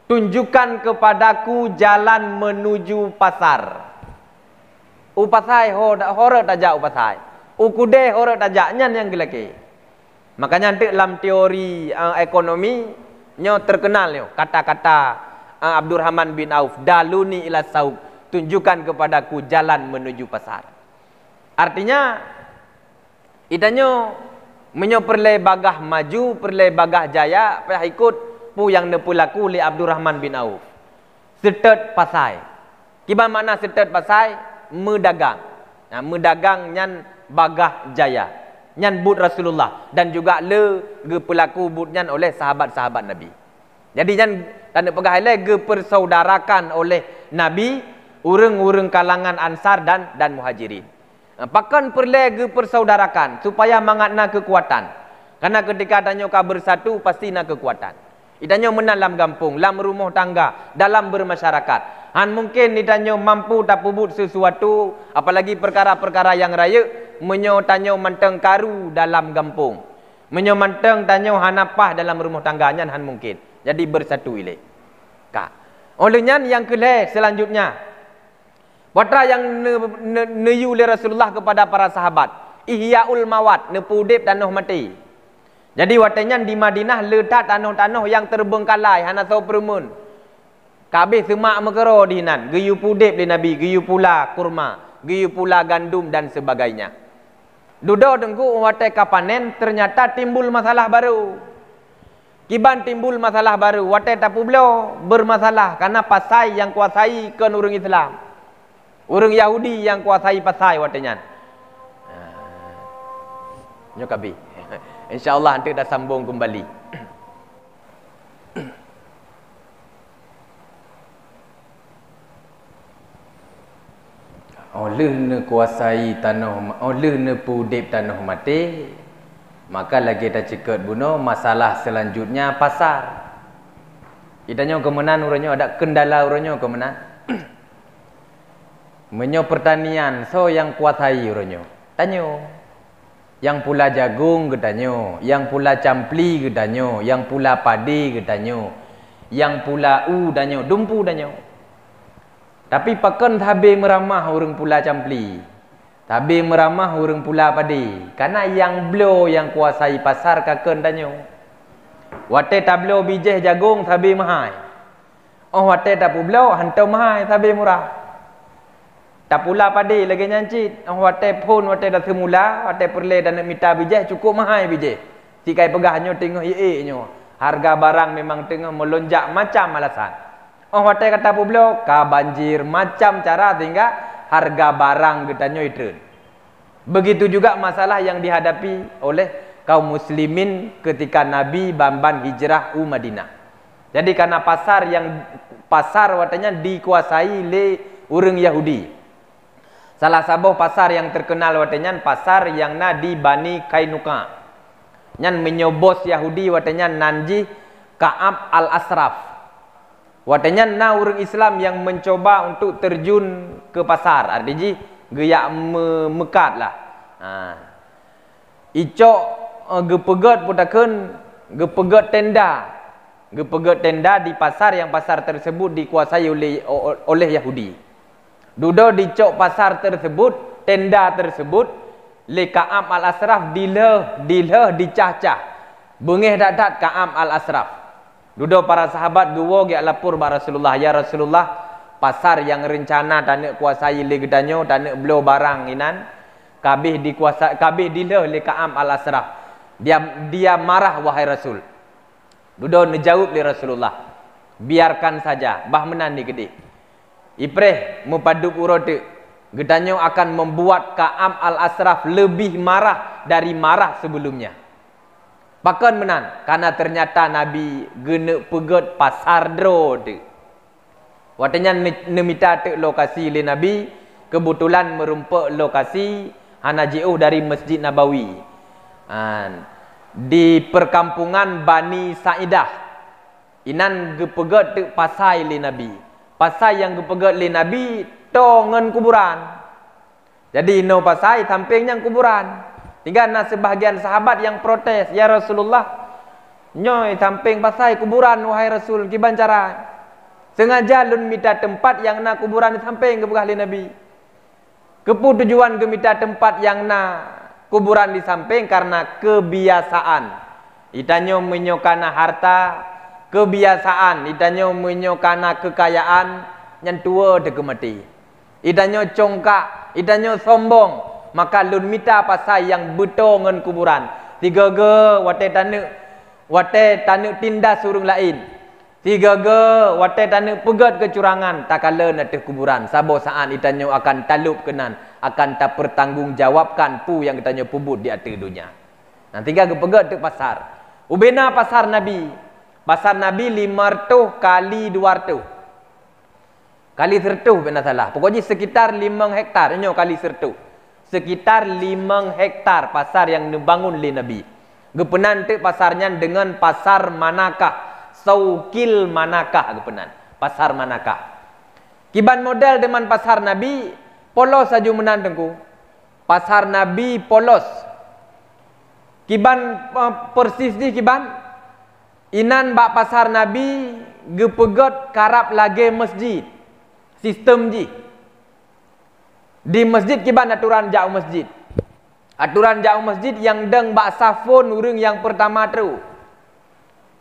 tunjukkan kepadaku jalan menuju pasar. Upasai hore tajak upasai. Ukude hore tajak nyan yang gelake. Makanya dalam teori ekonomi nyo terkenal yo kata-kata Abdurrahman bin Auf, daluni ila sauk, tunjukkan kepadaku jalan menuju pasar. Artinya itanyo menyo perle bagah maju, perle bagah jaya, payah ikut pu yang nepulaku li Abdurrahman bin Auf. Setet pasai. Kiban makna setet pasai? Medagang. Nah, medagang nyan bagah jaya. Nyan but Rasulullah dan juga le ge pelaku but nyan oleh sahabat-sahabat Nabi. Jadi nyan tanda pegah le ge persaudarakan oleh Nabi urang-urang kalangan Ansar dan Muhajirin. Pakan perle ge persaudarakan supaya mangatna kekuatan. Karena ketika danyo ka bersatu pasti na kekuatan. Idanyo menang dalam kampung, dalam rumah tangga, dalam bermasyarakat. Han mungkin idanyo mampu tapubut sesuatu, apalagi perkara-perkara yang raya, menyo tanyo manteng karu dalam kampung. Menyo manteng tanyo hanapah dalam rumah tangganya han mungkin. Jadi bersatu ile. Ka. Olehnya yang kelih selanjutnya. Watra yang neyu oleh Rasulullah kepada para sahabat. Ihyaul mawat, nepudip tanuh mati. Jadi watanya di Madinah letak tanuh-tanuh yang terbengkalai, hana sau perumun. Kabeh semak mekero di hinan, geyu pudip di Nabi, geyu pula kurma, geyu pula gandum dan sebagainya. Dudo dengku watai kapanen ternyata timbul masalah baru. Kiban timbul masalah baru, watai tapu beliau bermasalah karena pasai yang kuasai kan orang Islam. Orang Yahudi yang kuasai pasai watanya. Nyokabi. InsyaAllah nanti dah sambung kembali. Oleh ne kuasai tanah, oleh ne pudip tanah mati, maka lagi dah cekat buno masalah selanjutnya pasar. Idanya kemenan uranya ada kendala uranya kemenan. Menyo pertanian so yang kuasai uranya. Tanyo. Yang pula jagung gedanyo, yang pula campli gedanyo, yang pula padi gedanyo, yang pula danyo, dumpu danyo. Tapi pakan tabe meramah orang pula campli, tabe meramah orang pula padi. Karena yang beliau yang kuasai pasar kaken danyo. Wate tablo bijeh jagung tabe mahai. Oh wate tapu beliau hantau mahai tabe murah. Tak pula padi lagi nyancit. Wate pun wate dah semula, wate perle dan nak minta bijih cukup mahal bijih. Tikai pegahnya tengah nyo. Harga barang memang tengah melonjak macam alasan. Wate kata pula ka banjir macam cara sehingga harga barang getanyo itu. Begitu juga masalah yang dihadapi oleh kaum muslimin ketika Nabi bamban hijrah Madinah. Jadi karena pasar watanya dikuasai oleh orang Yahudi. Salah satu pasar yang terkenal watanya pasar yang di Bani Kainuka. Nyan menyobos Yahudi watanya nanji Ka'ab al-Asraf. Watanya orang Islam yang mencoba untuk terjun ke pasar. Artinya geyak mekat lah. Icok gepegat putaken gepegat tenda. Gepegat tenda di pasar yang pasar tersebut dikuasai oleh Yahudi. Dudo di cok pasar tersebut, tenda tersebut, le Ka'ab al-Asraf dileh dicacah. Bengih dat Ka'ab al-Asraf. Dudo para sahabat guwo ge lapor ba Rasulullah, ya Rasulullah, pasar yang rencana tak nak kuasai le gedanyo, tak nak belo barang inan, kabeh dikuasai, kabeh dileh le Ka'ab al-Asraf. Dia marah wahai Rasul. Dudo nejawab le Rasulullah, biarkan saja, bah menan ni gede. Ipreh mempaduk urode gedanyo akan membuat Ka'ab al-Asraf lebih marah dari marah sebelumnya. Bahkan menan karena ternyata Nabi genek pegat pasar drode. Watanya nemita te lokasi le Nabi kebetulan merumpak lokasi hana jauh dari Masjid Nabawi. Di perkampungan Bani Sa'idah. Inan gepegat te pasai le Nabi. Pasal yang kepegat le Nabi tongen kuburan. Jadi no pasai sampingnya kuburan. Tinggal na sebahagian sahabat yang protes, ya Rasulullah, nyoy samping pasai kuburan wahai Rasul, kiban cara? Sengaja lun minta tempat yang na kuburan samping ke belah Nabi. Kepu tujuan ke minta tempat yang na kuburan di samping karena kebiasaan. Itanyo menyokana harta, kebiasaan. Itanyo menyokana kekayaan, yang tua deke mati. Itanyo congkak, itanyo sombong, maka lun minta pasai yang betul ngan kuburan. Tiga ge wate tanu tindas urung lain. Tiga ge wate tanu pegat kecurangan tak kala nateh kuburan. Sabo saan itanyo akan talup kenan, akan tak pertanggungjawabkan pu yang itanyo pubut di atas dunia. Nanti tiga ge pegat tu pasar. Ubena pasar Nabi. Pasar Nabi 500 kali 200. Kali 100 bena salah. Pokoknya sekitar 5 hektar nyo kali 100. Sekitar 5 hektar pasar yang dibangun oleh Nabi. Gepenan tu pasarnya dengan pasar Manakah. Saukil Manakah gepenan. Pasar Manakah. Kiban model dengan pasar Nabi polos saja menan tengku. Pasar Nabi polos. Kiban persis di kiban. Inan bak pasar Nabi gepegot karap lagi masjid. Sistem ji. Di masjid kiban aturan jauh masjid. Aturan jauh masjid yang deng bak safon urang yang pertama tu.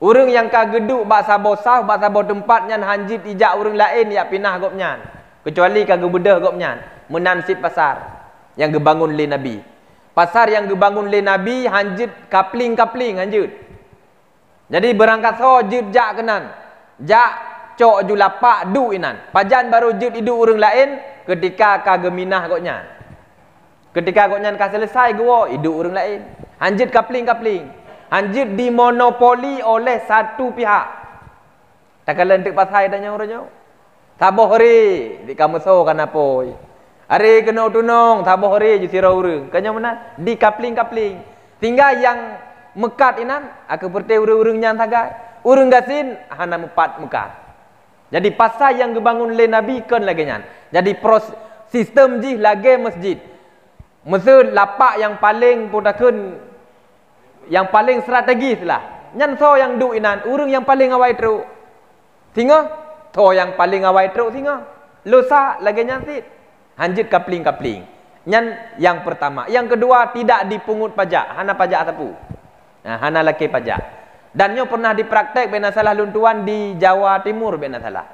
Urang yang kageduk bak sabo saf, bak sabo tempat nyan hanjit ijak urang lain ya pinah gop nyan. Kecuali kagak bedah gop nyan. Menansip pasar yang gebangun oleh Nabi. Pasar yang gebangun oleh Nabi hanjit kapling-kapling hanjit. Jadi berangkat so jid jak kenan. Jak cok ju lapak du inan. Pajan baru jid hidup urang lain ketika kageminah gop nyan. Ketika gop nyan ka selesai gua hidup urang lain. Hanjit kapling-kapling. Hanjit dimonopoli oleh satu pihak. Tak kala untuk pasai tanya orangnya. Taboh hari di kamu so kenapa? Hari kena tunong taboh hari je sirau urang. Kanya mana? Di kapling-kapling. Tinggal yang mekat inan aku perti urang-urang yang tagai. Urang gasin hana mepat mekat. Jadi pasai yang dibangun oleh Nabi kan lagi nyan. Jadi sistem ji lagi masjid. Masjid lapak yang paling podakeun yang paling strategis lah. Nyan so yang du inan, urang yang paling awai teruk. Singa, so yang paling awai teruk singa. Lusa lagi nyan sit. Hanjit kapling-kapling. Nyan yang pertama. Yang kedua tidak dipungut pajak. Hana pajak sapu. Nah, hana laki pajak. Dan nyo pernah dipraktek bena salah luntuan di Jawa Timur bena salah.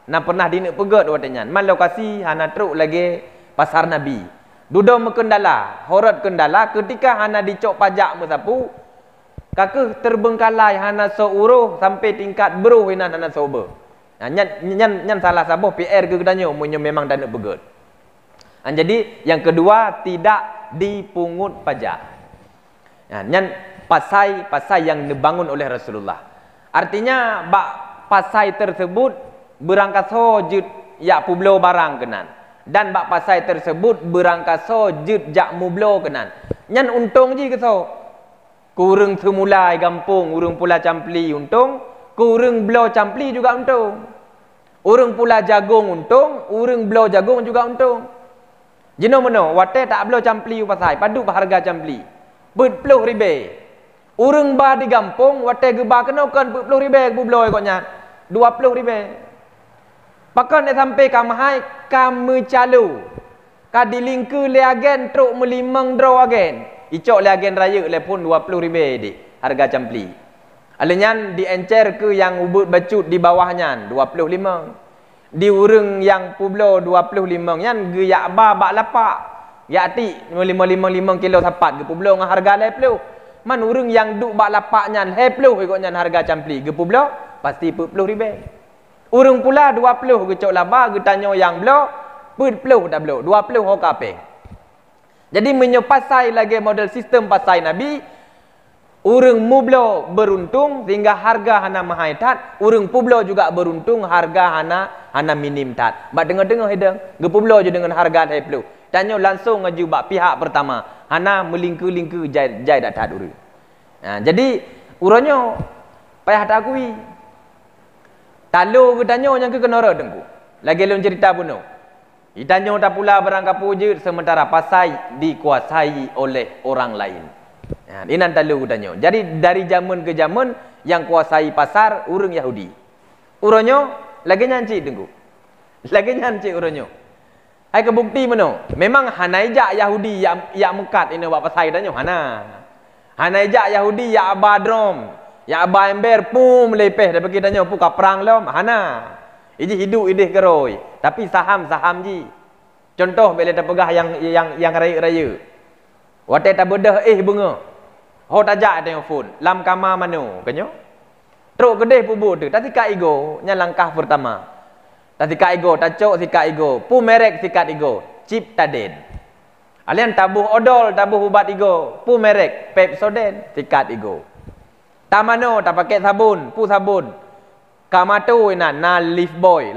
Nah pernah dinek pegat watenyan. Man lokasi hana teruk lagi pasar Nabi. Dudo mekendala, horot kendala ketika hana dicok pajak mesapu. Kakeh terbengkalai hana seuruh sampai tingkat beruh inan hana sober. Nah, nyan salah saboh PR ke kedanyo munyo memang dana beget. Jadi yang kedua tidak dipungut pajak. Nah, nyan pasai yang dibangun oleh Rasulullah. Artinya bak pasai tersebut berangkat sojud yak publo barang kenan. Dan bak pasai tersebut berangkat sojud jak mublo kenan. Nyan untung je ke so. Kurang semulai gampung, urang pula campli untung, kurang belau campli juga untung. Urang pula jagung untung, urang belau jagung juga untung. Jino meno, wate tak belau campli pasai, padu harga campli. 40 ribu. Urang ba di gampung, wate geba kena kan 40 ribu belau ikutnya. 20 ribu. Pakan sampai kamahai kamu calu. Kadilingku leagen truk melimang draw agen. Icok leagen raya lepun 20 ribu di harga campli. Alenyan diencer ke yang ubut bacut di bawahnya 25. Di urang yang publo 25 nyan ge yak ba bak lapak. Yak ti 555 kilo sapat ge publo dengan harga 20. Man urang yang duk bak lapaknya 20 ikutnya harga campli ge publo pasti 40 ribu. Urang pula 20 ge cok laba ge tanyo yang blo 40 dah blo 20 hokape. Jadi menyepasai lagi model sistem pasai Nabi. Urang mublo beruntung sehingga harga hana mahaitat. Urang publo juga beruntung harga hana minim tat. Bak dengar-dengar hidang. Gepublo je dengan harga 20. Tanya langsung ngaju bak pihak pertama. Hana melingku-lingku jai dak tat urang. Nah, jadi uranyo payah tak akui. Talo ke tanya yang ke kenara dengku. Lagi lon cerita bunuh. Idanyo tak pula berangkat pujud sementara pasai dikuasai oleh orang lain. Ya, ini nanti lu danyo. Jadi dari zaman ke zaman yang kuasai pasar urang Yahudi. Uronyo lagi nyanci tengku. Lagi nyanci uronyo. Hai kebukti meno. Memang hanaija Yahudi ya mekat ini buat pasai danyo hana. Hanaija Yahudi ya abadrom, ya abaember pum lepeh dah bagi danyo pu kaprang lom hana. Iji hidup idih keroi, tapi saham ji. Contoh bila tak pegah yang raya-raya. Watai tak bedah bunga. Ho tajak tengok phone, lam kamar mano kanyo. Teruk gedeh pubu tu, tak sikat ego, nya langkah pertama. Tak sikat ego, tak cok sikat ego, pu merek sikat ego, chip taden. Alian tabuh odol, tabuh ubat ego, pu merek Pepsodent sikat ego. Tamano tak pakai sabun, pu sabun. Kamatu na Lifebuoy,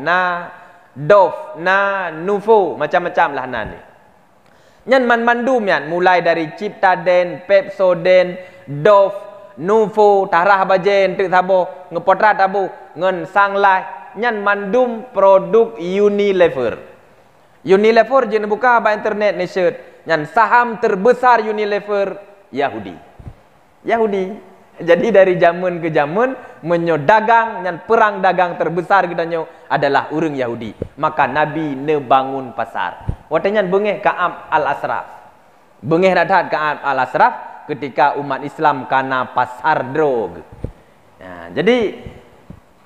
na Dove, na Nuvo, macam-macam lah ni. Nyan mandum yan, mulai dari Ciptaden, Pepsodent, Dove, Nuvo, tarah bajen, tik sabo, ngepotrat tabu, ngen sanglai, nyan mandum produk Unilever. Unilever jenis buka apa internet ni shirt, nyan saham terbesar Unilever Yahudi. Jadi dari zaman ke zaman menyodagang dan perang dagang terbesar kita adalah orang Yahudi. Maka Nabi nebangun pasar. Watanya bengeh Ka'ab al-Ashraf. Bengeh datang Ka'ab al-Ashraf ketika umat Islam kena pasar drog. Ya, jadi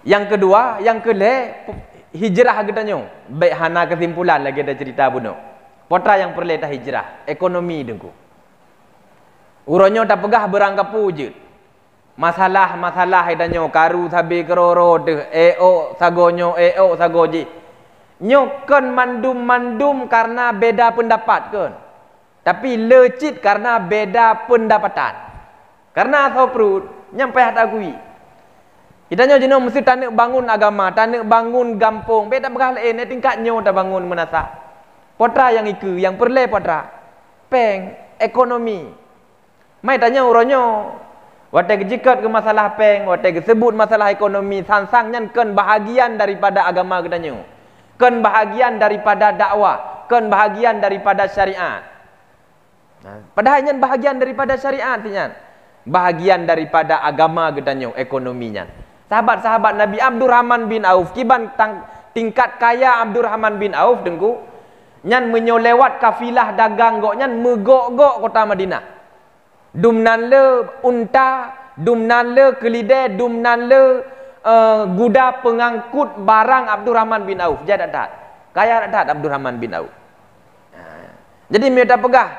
yang kedua, yang kele hijrah kita baik hana kesimpulan lagi ada cerita bunuh. Potra yang perleta hijrah, ekonomi dengku. Uronyo tak pegah berangkap wujud. Masalah idanyo karu sabi keroro sagonyo sagoji. Nyokan mandum karena beda pendapat kan. Tapi lecit karena beda pendapatan. Karena soprut nyampe hata kui. Idanyo jeno mesti tanek bangun agama, tanek bangun gampung. Beda bekal tingkat nyo ta bangun menasa. Potra yang iku, yang perle potra. Peng ekonomi. Mai tanya uronyo watai kejikat ke masalah peng, watai sebut masalah ekonomi, sansangnya kan bahagian daripada agama kedanyo. Kan bahagian daripada dakwah, kan bahagian daripada syariat. Padahalnya bahagian daripada syariat tinya. Bahagian daripada agama kedanyo, ekonominya. Sahabat-sahabat Nabi Abdurrahman bin Auf, kiban tingkat kaya Abdurrahman bin Auf dengku, nyan menyolewat kafilah dagang gok nyan megok-gok kota Madinah. Dumnan le unta, dumnan le kelidai, dumnan le guda pengangkut barang Abdurrahman bin Auf. Jadi tak, kaya tak Abdurrahman bin Auf. Jadi mereka pegah.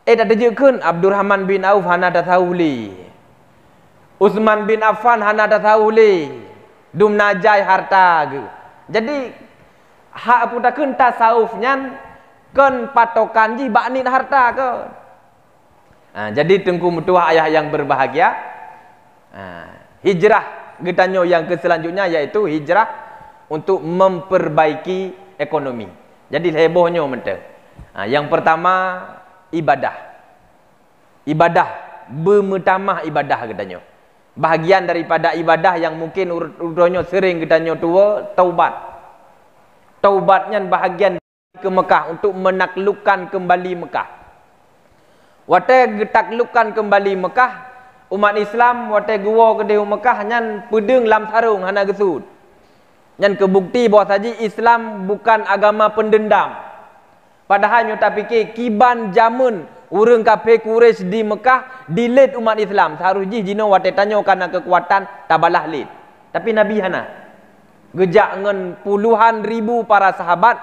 Tak terjekun Abdurrahman bin Auf hana dah tahu li. Utsman bin Affan hana dah tahu li. Dumnajai harta ge. Jadi hak putakun tasawuf nyan kan patokan ji baknit harta ke. Jadi tengku mutuah ayah yang berbahagia, hijrah getanyo yang ke selanjutnya yaitu hijrah untuk memperbaiki ekonomi. Jadi hebohnya mentang. Yang pertama ibadah, bermutamah ibadah getanyo. Bahagian daripada ibadah yang mungkin uronyo sering getanyo tua taubat. Taubatnya bahagian ke Mekah untuk menaklukkan kembali Mekah. Watai getaklukkan kembali Mekah, umat Islam watai gua ke dehu Mekah nyan pedeng lam sarung hana gesud. Nyan kebukti bahawa saji Islam bukan agama pendendam. Padahal nyo tak fikir kiban jamun urang kafir Quraisy di Mekah dilit umat Islam. Seharusnya jino watai tanyo karena kekuatan tabalah lit. Tapi Nabi hana. Gejak ngan puluhan ribu para sahabat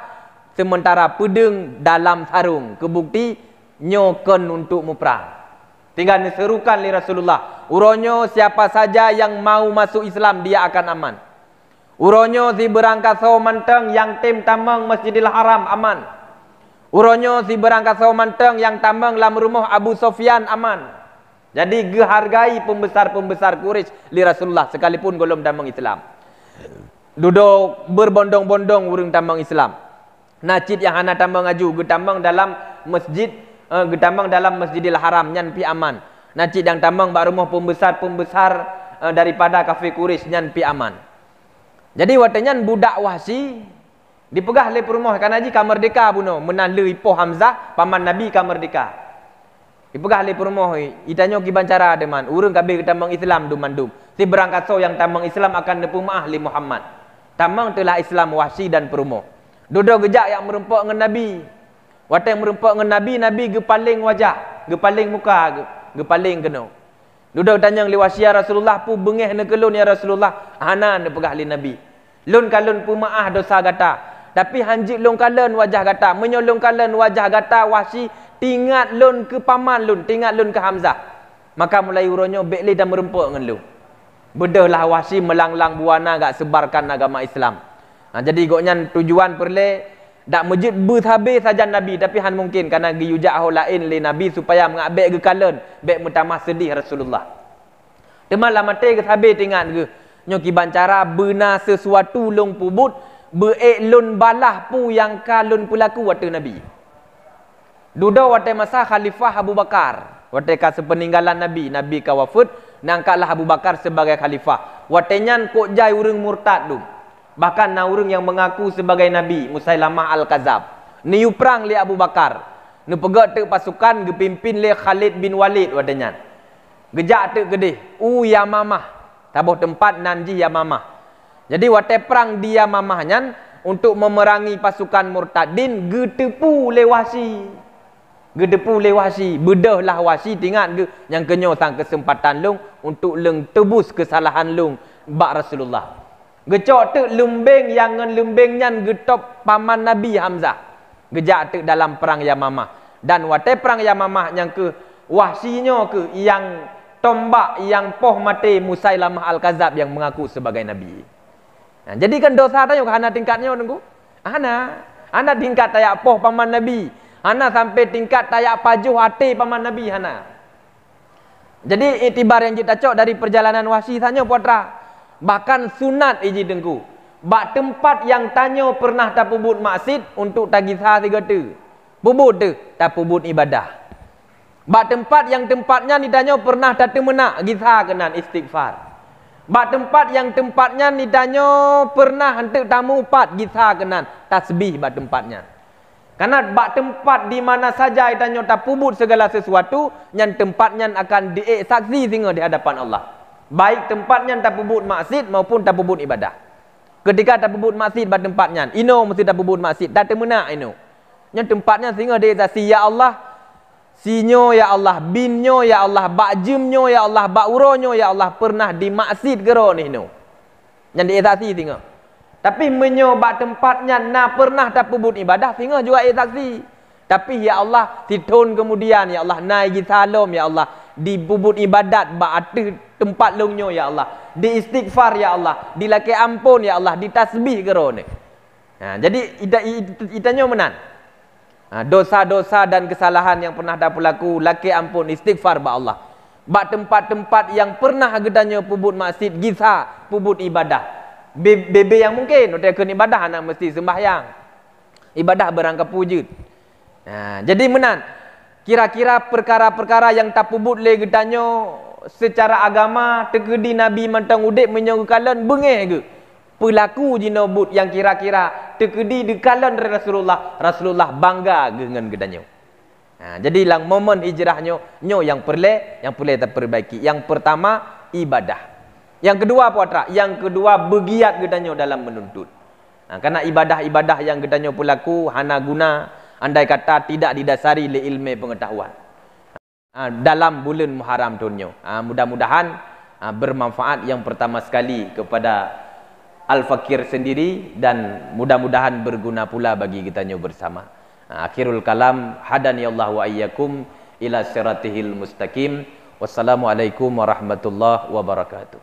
sementara pedeng dalam sarung. Kebukti nyoken untuk muprang. Tinggal diserukan li Rasulullah. Uronyo siapa saja yang mau masuk Islam dia akan aman. Uronyo si berangkat so manteng yang tim tamang Masjidil Haram aman. Uronyo si berangkat so manteng yang tamang lam rumah Abu Sofyan aman. Jadi gehargai pembesar-pembesar Quraisy li Rasulullah sekalipun golom tamang Islam. Duduk berbondong-bondong urang tamang Islam. Najid yang hana tambang aju getambang dalam masjid getambang dalam Masjidil Haram nyan pi aman. Najid yang tambang bak rumah pembesar-pembesar daripada kafir Quraisy nyan pi aman. Jadi watenyan budak Wahsy Dipegah le perumah kan haji ka merdeka buno, menah le ipoh Hamzah paman Nabi ka merdeka. Dipegah le perumah itanyo ki bancara deman, urang kabeh tambang Islam dumandum. Si berangkat so yang tambang Islam akan nepu maah li Muhammad. Tambang telah Islam Wahsy dan perumah. Dodo gejak yang merempok dengan Nabi. Watai merempok dengan Nabi, Nabi gepaling wajah, gepaling muka, gepaling kena. Dodo tanya li Wahsy ya Rasulullah pu bengeh ne kelun ya Rasulullah. Hana ne pegah li Nabi. Lun kalun pu maah dosa gata. Tapi hanjik lun kalen wajah gata, menyolong kalen wajah gata Wahsy tingat lun ke paman lun, tingat lun ke Hamzah. Maka mulai uronyo bekli dan merempok dengan lun. Bedahlah Wahsy melanglang buana gak sebarkan agama Islam. Jadi goknya tujuan perle dak masjid berhabis saja Nabi, tapi han mungkin karena giyujak hau lain le Nabi supaya mengabek ke kalen, bek mutamah sedih Rasulullah. Temalah mate ke habis tingat ke nyoki bancara benar sesuatu long pubut beek lun balah pu yang kalun pulaku waktu Nabi. Duda waktu masa Khalifah Abu Bakar, waktu ka sepeninggalan Nabi, Nabi ka wafat, nangkatlah Abu Bakar sebagai Khalifah. Waktu nyan kok jai urang murtad tu. Bahkan na urang yang mengaku sebagai Nabi, Musailamah Al-Kazab. Niu perang li Abu Bakar. Nu pegat te pasukan gepimpin li Khalid bin Walid waktu nyan. Gejak te gede, Yamamah. Tabuh tempat nanji Yamamah. Jadi waktu perang di Yamamah nyan untuk memerangi pasukan murtadin getepu le Wahsy. Gedepu le Wahsy, bedahlah Wahsy tingat ge yang kenyo sang kesempatan lung untuk leng tebus kesalahan lung bak Rasulullah. Gecok te lembeng yang ngan lembeng nyan getop paman Nabi Hamzah. Gejak te dalam perang Yamamah. Dan waktu perang Yamamah yang ke Wahsy-nyo ke yang tombak yang poh mate Musailamah Al-Kazab yang mengaku sebagai Nabi. Jadi kan dosa tanya hana tingkatnya nunggu. Hana tingkat tayak poh paman Nabi. Hana sampai tingkat tayak pajuh hati paman Nabi hana. Jadi itibar yang kita cok dari perjalanan Wahsy tanya putra. Bahkan sunat iji dengku. Bak tempat yang tanya pernah tak pubut maksud untuk tagisa tiga tu. Pubut tu tak pubut ibadah. Bak tempat yang tempatnya ditanya pernah tak temenak gisa kenan istighfar. Bak tempat yang tempatnya ditanya pernah hendak tamu upat gisa kenan tasbih bak tempatnya. Karena bak tempat di mana saja ditanya tak pubut segala sesuatu yang tempatnya akan saksi sehingga di hadapan Allah. Baik tempatnya tak pubut maksud maupun tak pubut ibadah. Ketika tak pubut maksud bak tempatnya, ino mesti tak pubut maksud, tak temenak ino. Yang tempatnya sehingga di saksi ya Allah. Sinyo ya Allah, binyo ya Allah, bak jemnyo ya Allah, bak uronyo ya Allah pernah dimaksud gero ni no. Yang disaksi singa. Tapi menyoba tempatnya na pernah tak pubut ibadah singa juga saksi. Tapi ya Allah titun kemudian ya Allah naik salam ya Allah di pubut ibadat bak atu tempat lungnyo ya Allah, di istighfar ya Allah, di laki ampun ya Allah, di tasbih gero ni. Jadi itanyo menan. Dosa-dosa dan kesalahan yang pernah dah berlaku laki ampun istighfar ba Allah. Bak tempat-tempat yang pernah gedanya pubut masjid gisa pubut ibadah. Bebe yang mungkin udah ke ibadah anak mesti sembahyang. Ibadah berangkap wujud. Jadi menan kira-kira perkara-perkara yang tak pubut le gedanya secara agama tegedi Nabi mantang udip menyogukalan bengeh ke. Pelaku jinobut yang kira-kira tekedi di kalan Rasulullah bangga dengan gedanya. Jadi lang momen hijrahnya nyo yang perle tak perbaiki. Yang pertama ibadah. Yang kedua putra, yang kedua begiat gedanya dalam menuntut. Karena ibadah-ibadah yang gedanya pelaku hana guna andai kata tidak didasari le ilmu pengetahuan. Dalam bulan Muharram tunyo. Mudah-mudahan bermanfaat yang pertama sekali kepada Al-Fakir sendiri dan mudah-mudahan berguna pula bagi kita bersama. Akhirul kalam hadani Allah wa iyyakum ila siratihil mustaqim. Wassalamualaikum warahmatullahi wabarakatuh.